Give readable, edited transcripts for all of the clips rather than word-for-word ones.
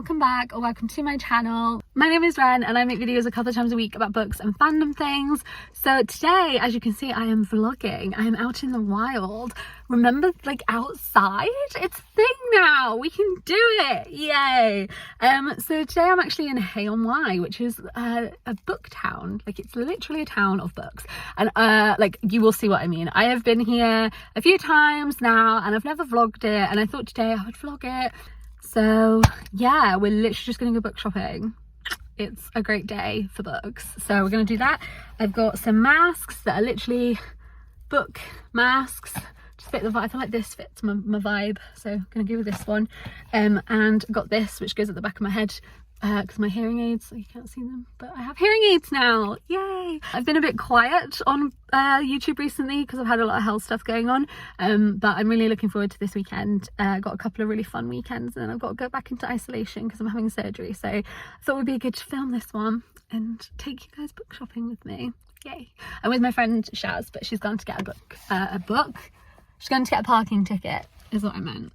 welcome back or welcome to my channel. My name is Ren and I make videos a couple of times a week about books and fandom things. So today, as you can see, I am vlogging. I am out in the wild. Remember, like, outside? It's a thing now. We can do it. Yay. So today I'm actually in Hay-on-Wye, which is a book town. Like, it's literally a town of books. And like, you will see what I mean. I have been here a few times now and I've never vlogged it, and I thought today I would vlog it. So yeah, we're literally just gonna go book shopping. It's a great day for books, so we're gonna do that. I've got some masks that are literally book masks, just fit the vibe. I feel like this fits my vibe, so I'm gonna go with this one. And got this, which goes at the back of my head because my hearing aids, so you can't see them, but I have hearing aids now. Yay! I've been a bit quiet on YouTube recently because I've had a lot of health stuff going on, but I'm really looking forward to this weekend. Got a couple of really fun weekends, and then I've got to go back into isolation because I'm having surgery, so I thought it would be good to film this one and take you guys book shopping with me. Yay! I'm with my friend Shaz, but she's gone to get a book. She's going to get a parking ticket is what I meant.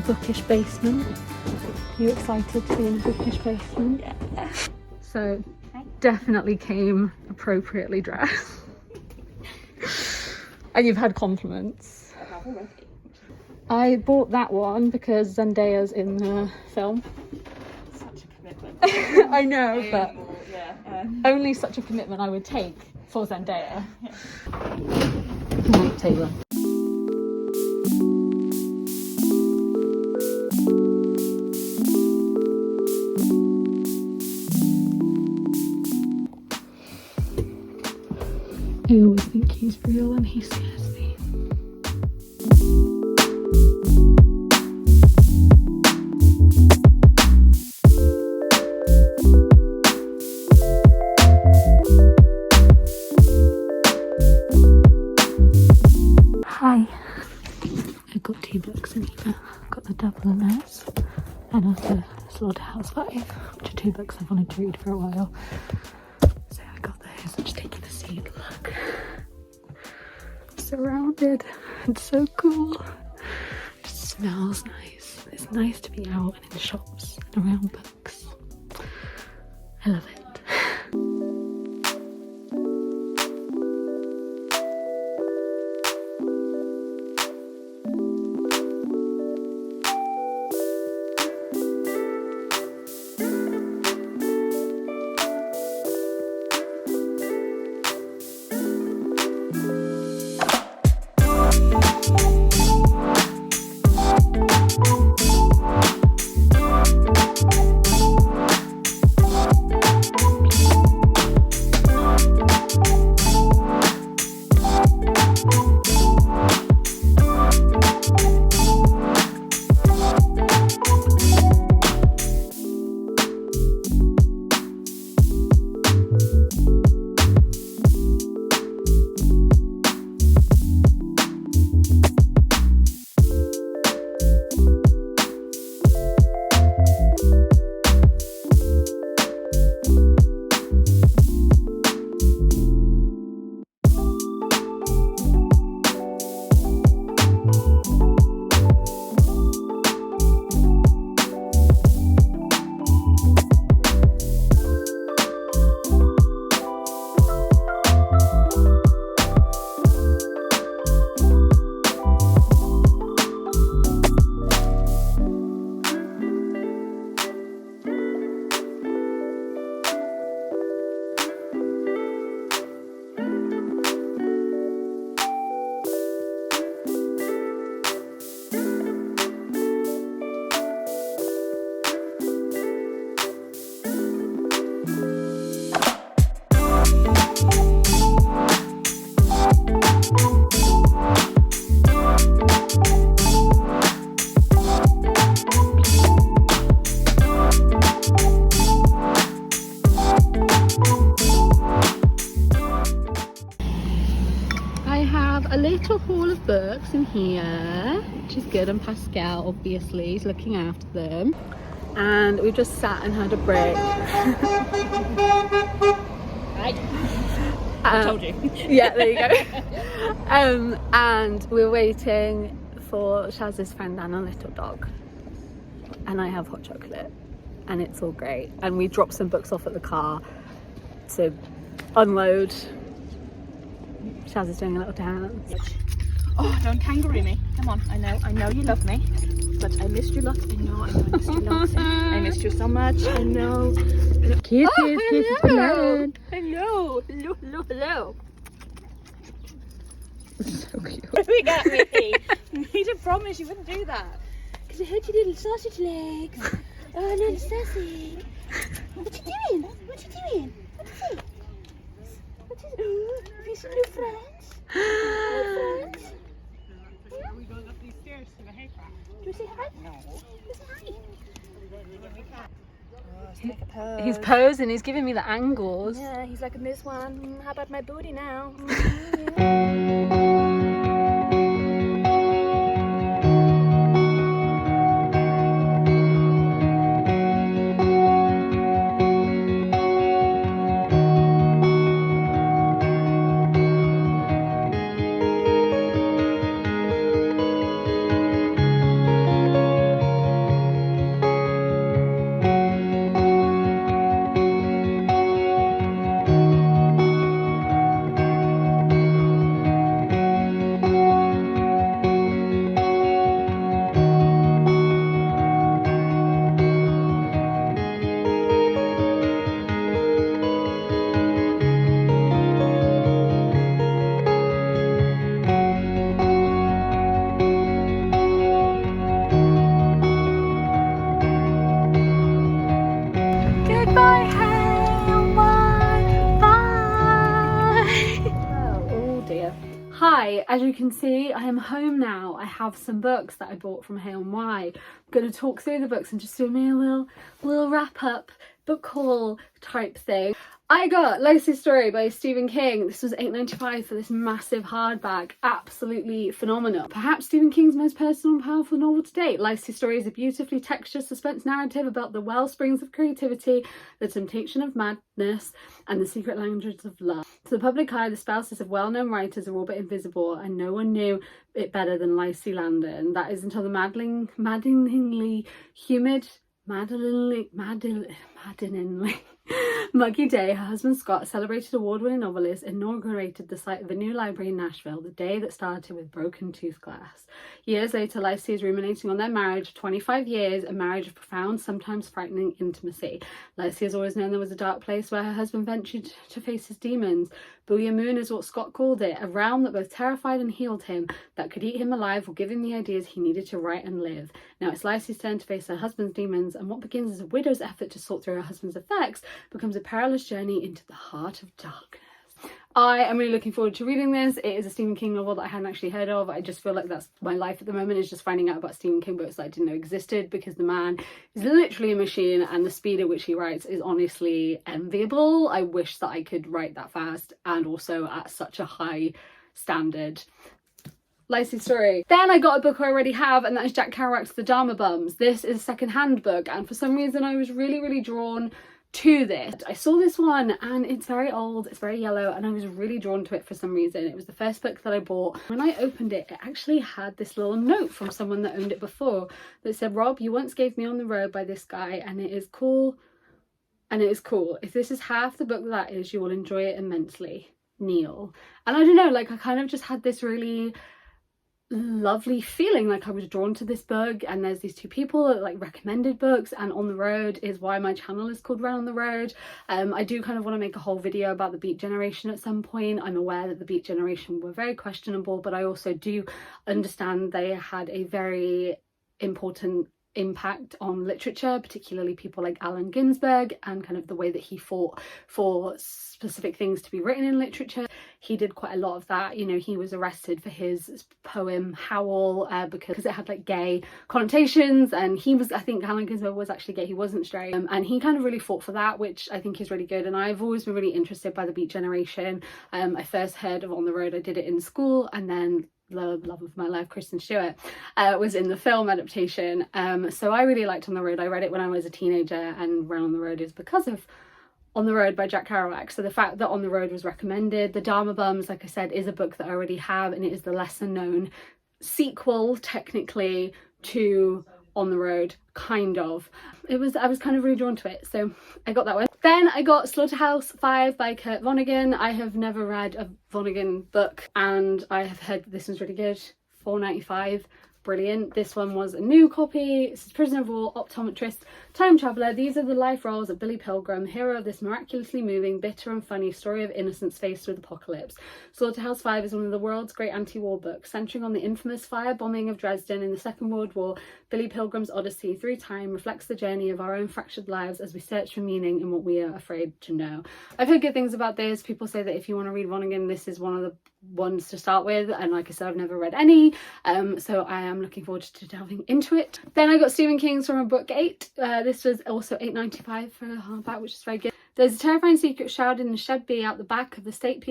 Bookish basement. Are you excited to be in a bookish basement? Yeah. So definitely came appropriately dressed. And you've had compliments. I have already. I bought that one because Zendaya's in the film. Such a commitment. I know, but yeah, only such a commitment I would take for Zendaya. Yeah. Taylor. I always think he's real and he scares me. Hi. I got 2 books in here. Got the Double MS and also Slaughterhouse 5, which are 2 books I've wanted to read for a while. So I got those. I'm just taking a seat. Look. Surrounded. It's so cool. It smells nice. It's nice to be out and in shops and around books. I love it. little haul of books in here, which is good, and Pascal obviously is looking after them. And we just sat and had a break. Right. I told you. Yeah, there you go. And we're waiting for Shaz's friend and a little dog. And I have hot chocolate. And it's all great. And we dropped some books off at the car to unload. Shaz is doing a little dance. Oh, don't kangaroo me. Come on. I know you love me. But I missed your luck. I know I missed your luck. I missed you so much. I know. Kisses, Oh, kisses, hello. hello. Hello. So cute. Look at me. You need to promise you wouldn't do that. Because I heard your little sausage legs. Oh, little sausage. What you doing? What you doing? What is it? What is it? Have you some new friends? New friends? Are we going up these stairs to the hay craft? Do we say hi? No. Do we say hi? He's posing, he's giving me the angles. Yeah, he's liking this one. How about my booty now? Goodbye, Hay-on-Wye. Bye. Oh dear. Hi, as you can see, I am home now. I have some books that I bought from Hay-on-Wye. I'm going to talk through the books and just do me a little wrap up book haul type thing. I got Lacey's Story by Stephen King. This was £8.95 for this massive hardback. Absolutely phenomenal. Perhaps Stephen King's most personal and powerful novel to date. Lacey's Story is a beautifully textured suspense narrative about the wellsprings of creativity, the temptation of madness, and the secret languages of love. To the public eye, the spouses of well-known writers are all but invisible, and no one knew it better than Lacey Landon. That is until the maddeningly humid, maddeningly muggy day, her husband Scott, a celebrated award-winning novelist, inaugurated the site of a new library in Nashville, the day that started with broken tooth glass. Years later, Lacey is ruminating on their marriage of 25 years, a marriage of profound, sometimes frightening intimacy. Lacey has always known there was a dark place where her husband ventured to face his demons. Booyah Moon is what Scott called it, a realm that both terrified and healed him, that could eat him alive or give him the ideas he needed to write and live. Now it's Lacey's turn to face her husband's demons, and what begins as a widow's effort to sort through her husband's effects becomes a perilous journey into the heart of darkness. I am really looking forward to reading this. It is a Stephen King novel that I hadn't actually heard of. I just feel like that's my life at the moment, is just finding out about Stephen King books that I didn't know existed, because the man is literally a machine and the speed at which he writes is honestly enviable. I wish that I could write that fast and also at such a high standard. Lacey's Story. Then I got a book I already have, and that is Jack Kerouac's The Dharma Bums. This is a second-hand book, and for some reason I was really drawn to this. I saw this one and it's very old, it's very yellow, and I was really drawn to it for some reason. It was the first book that I bought. When I opened it, it actually had this little note from someone that owned it before that said, "Rob, you once gave me On the Road by this guy, and it is cool, and it is cool. If this is half the book that is, you will enjoy it immensely. Neil." And I don't know, like I kind of just had this really lovely feeling, like I was drawn to this book. And there's these two people that like recommended books, and On the Road is why my channel is called Run on the Road. I do kind of want to make a whole video about the Beat Generation at some point. I'm aware that the Beat Generation were very questionable, but I also do understand they had a very important impact on literature, particularly people like Allen Ginsberg, and kind of the way that he fought for specific things to be written in literature. He did quite a lot of that. You know, he was arrested for his poem Howl because it had like gay connotations, and he was, I think Allen Ginsberg was actually gay, he wasn't straight, and he kind of really fought for that, which I think is really good. And I've always been really interested by the Beat Generation. I first heard of On the Road, I did it in school, and then the love of my life, Kristen Stewart, was in the film adaptation. So I really liked On the Road. I read it when I was a teenager, and Run on the Road is because of On the Road by Jack Kerouac. So the fact that On the Road was recommended. The Dharma Bums, like I said, is a book that I already have, and it is the lesser known sequel technically to On the Road, kind of. I was kind of really drawn to it, so I got that one. Then I got Slaughterhouse-Five by Kurt Vonnegut. I have never read a Vonnegut book, and I have heard that this one's really good. $4.95. Brilliant. This one was a new copy. This is Prisoner of War, Optometrist, Time Traveller. These are the life roles of Billy Pilgrim, hero of this miraculously moving, bitter and funny story of innocence faced with apocalypse. Slaughterhouse-Five is one of the world's great anti-war books, centering on the infamous firebombing of Dresden in the Second World War. Billy Pilgrim's odyssey through time reflects the journey of our own fractured lives as we search for meaning in what we are afraid to know. I've heard good things about this. People say that if you want to read Vonnegut, this is one of the ones to start with, and like I said, I've never read any, so I am looking forward to delving into it. Then I got Stephen King's From a Book 8. This was also $8.95 for a hardback, which is very good. There's a terrifying secret shrouded in a shed bee out the back of the state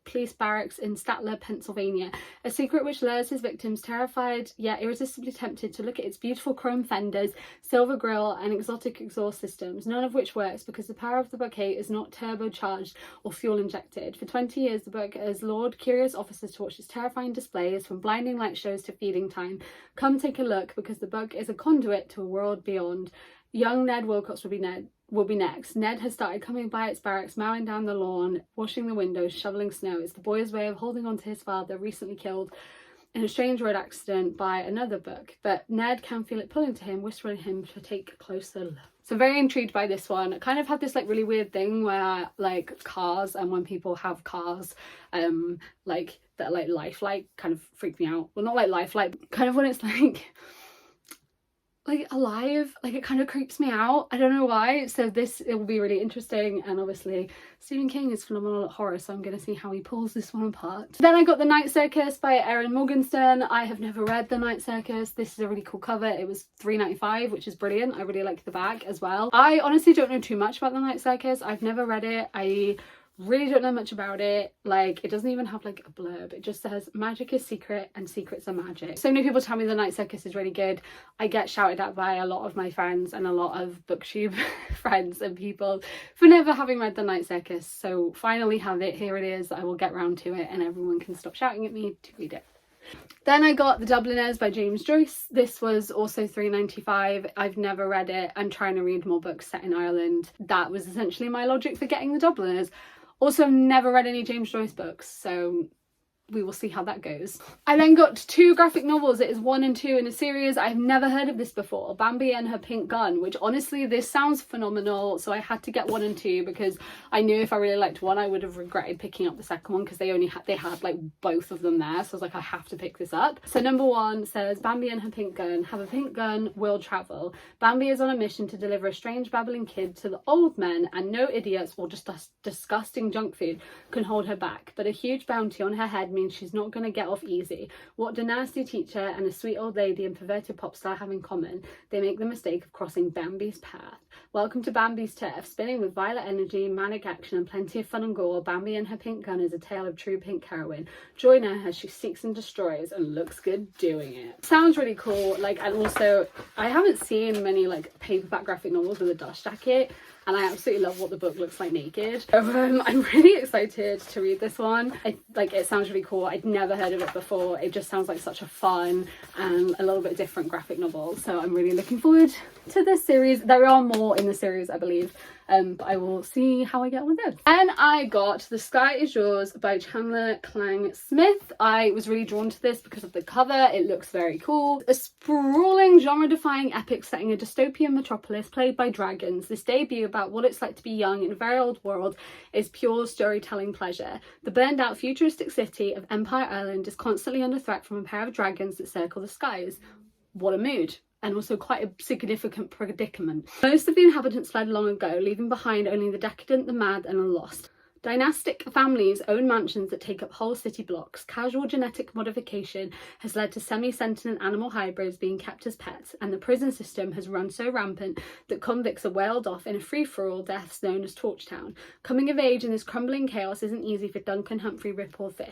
police barracks in Statler, Pennsylvania. A secret which lures his victims, terrified yet irresistibly tempted, to look at its beautiful chrome fenders, silver grille and exotic exhaust systems, none of which works because the power of the Book 8 is not turbocharged or fuel injected. For 20 years the book has lured curious officers to watch its terrifying displays, from blinding light shows to feeding time. Come take a look, because the book is a conduit to a world beyond. Young Ned Wilcox will be next. Ned has started coming by its barracks, mowing down the lawn, washing the windows, shoveling snow. It's the boy's way of holding on to his father, recently killed in a strange road accident by another book. But Ned can feel it pulling to him, whispering him to take a closer look. So very intrigued by this one. I kind of had this like really weird thing where like cars, and when people have cars, like that like lifelike kind of freak me out. Well, not like lifelike, kind of when it's like alive, like it kind of creeps me out. I don't know why. So it will be really interesting, and obviously Stephen King is phenomenal at horror, so I'm going to see how he pulls this one apart. Then I got The Night Circus by Erin Morgenstern. I have never read The Night Circus. This is a really cool cover. It was $3.95, which is brilliant. I really like the bag as well. I honestly don't know too much about The Night Circus. I've never read it. I really don't know much about it. Like, it doesn't even have like a blurb. It just says magic is secret and secrets are magic. So many people tell me The Night Circus is really good. I get shouted at by a lot of my friends and a lot of booktube friends and people for never having read The Night Circus. So finally have it. Here it is. I will get round to it, and everyone can stop shouting at me to read it. Then I got The Dubliners by James Joyce. This was also $3.95. I've never read it. I'm trying to read more books set in Ireland. That was essentially my logic for getting The Dubliners. Also, never read any James Joyce books, so we will see how that goes. I then got 2 graphic novels. It is 1 and 2 in a series. I've never heard of this before. Bambi and Her Pink Gun, which honestly, this sounds phenomenal. So I had to get 1 and 2 because I knew if I really liked one, I would have regretted picking up the second one, because they had like both of them there. So I was like, I have to pick this up. So number 1 says, Bambi and her pink gun have a pink gun, will travel. Bambi is on a mission to deliver a strange babbling kid to the old men, and no idiots or just disgusting junk food can hold her back. But a huge bounty on her head means she's not going to get off easy. What do nasty teacher and a sweet old lady and perverted pop star have in common? They make the mistake of crossing Bambi's path. Welcome to Bambi's Turf. Spinning with violent energy, manic action and plenty of fun and gore, Bambi and Her Pink Gun is a tale of true pink heroine. Join her as she seeks and destroys and looks good doing it. Sounds really cool. Like, and also I haven't seen many like paperback graphic novels with a dust jacket, and I absolutely love what the book looks like naked. I'm really excited to read this one. It sounds really cool. I'd never heard of it before. It just sounds like such a fun and a little bit different graphic novel. So I'm really looking forward to this series. There are more in the series, I believe. But I will see how I get on with this. And I got The Sky Is Yours by Chandler Klang Smith. I was really drawn to this because of the cover. It looks very cool. A sprawling, genre-defying epic setting a dystopian metropolis played by dragons. This debut about what it's like to be young in a very old world is pure storytelling pleasure. The burned-out futuristic city of Empire Island is constantly under threat from a pair of dragons that circle the skies. What a mood. And also quite a significant predicament. Most of the inhabitants fled long ago, leaving behind only the decadent, the mad and the lost. Dynastic families own mansions that take up whole city blocks. Casual genetic modification has led to semi-sentient animal hybrids being kept as pets, and the prison system has run so rampant that convicts are whaled off in a free-for-all deaths known as Torchtown. Coming of age in this crumbling chaos isn't easy for Duncan Humphrey Ripple V,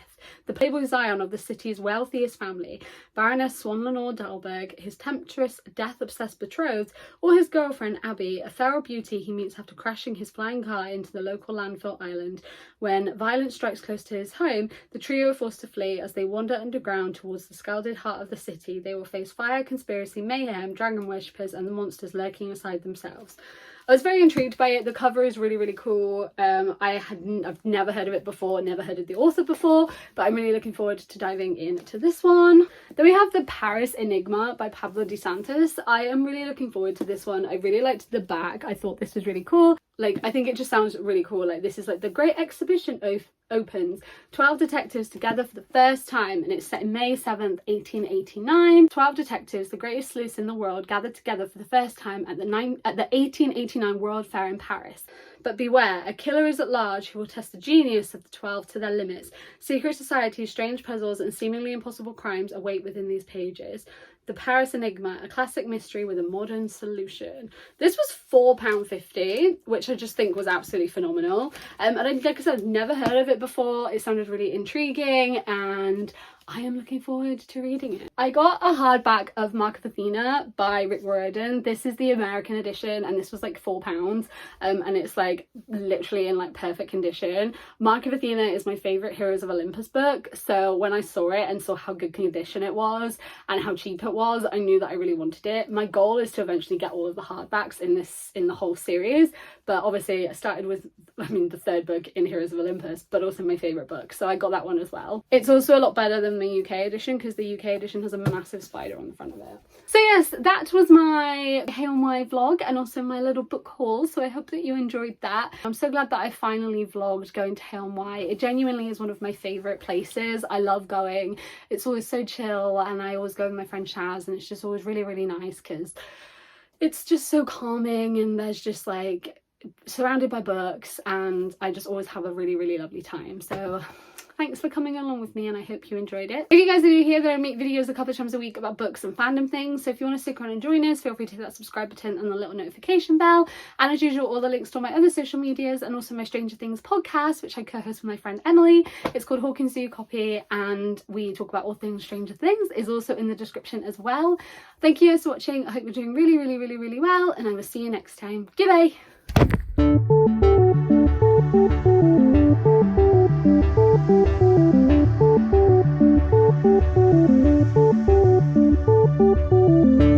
the playboy scion of the city's wealthiest family, Baroness Swan Lenore Dalberg, his temptress, death-obsessed betrothed, or his girlfriend Abby, a feral beauty he meets after crashing his flying car into the local landfill island. When violence strikes close to his home, the trio are forced to flee. As they wander underground towards the scalded heart of the city, they will face fire, conspiracy, mayhem, dragon worshippers, and the monsters lurking inside themselves. I was very intrigued by it. The cover is really, really cool. I've never heard of it before, never heard of the author before, but I'm really looking forward to diving into this one. Then we have The Paris Enigma by Pablo de Santos. I am really looking forward to this one. I really liked the back. I thought this was really cool. Like, I think it just sounds really cool. Like, this is like the Great Exhibition opens. 12 detectives together for the first time, and it's set in May 7th, 1889. 12 detectives, the greatest sleuths in the world, gathered together for the first time at the 1889 World Fair in Paris. But beware, a killer is at large who will test the genius of the 12 to their limits. Secret societies, strange puzzles, and seemingly impossible crimes await within these pages. The Paris Enigma, a classic mystery with a modern solution. This was £4.50, which I just think was absolutely phenomenal. And like I said, I've never heard of it before. It sounded really intriguing, and I am looking forward to reading it. I got a hardback of Mark of Athena by Rick Riordan. This is the American edition, and this was like £4, and it's like literally in like perfect condition. Mark of Athena is my favourite Heroes of Olympus book, so when I saw it and saw how good condition it was and how cheap it was, I knew that I really wanted it. My goal is to eventually get all of the hardbacks in the whole series, but obviously I started with, the third book in Heroes of Olympus, but also my favourite book, so I got that one as well. It's also a lot better than the UK edition, because the UK edition has a massive spider on the front of it. So yes, that was my Hay-on-Wye vlog and also my little book haul, so I hope that you enjoyed that. I'm so glad that I finally vlogged going to Hay-on-Wye. It genuinely is one of my favourite places. I love going. It's always so chill, and I always go with my friend Shaz, and it's just always really, really nice because it's just so calming, and there's just like surrounded by books, and I just always have a really, really lovely time. So thanks for coming along with me, and I hope you enjoyed it. If you guys are new here, then I make videos a couple of times a week about books and fandom things, so if you want to stick around and join us, feel free to hit that subscribe button and the little notification bell. And as usual, all the links to all my other social medias and also my Stranger Things podcast, which I co-host with my friend Emily. It's called Hawkins Do You Copy, and we talk about all things Stranger Things, is also in the description as well. Thank you guys for watching. I hope you're doing really, really, really, really well, and I will see you next time. Goodbye!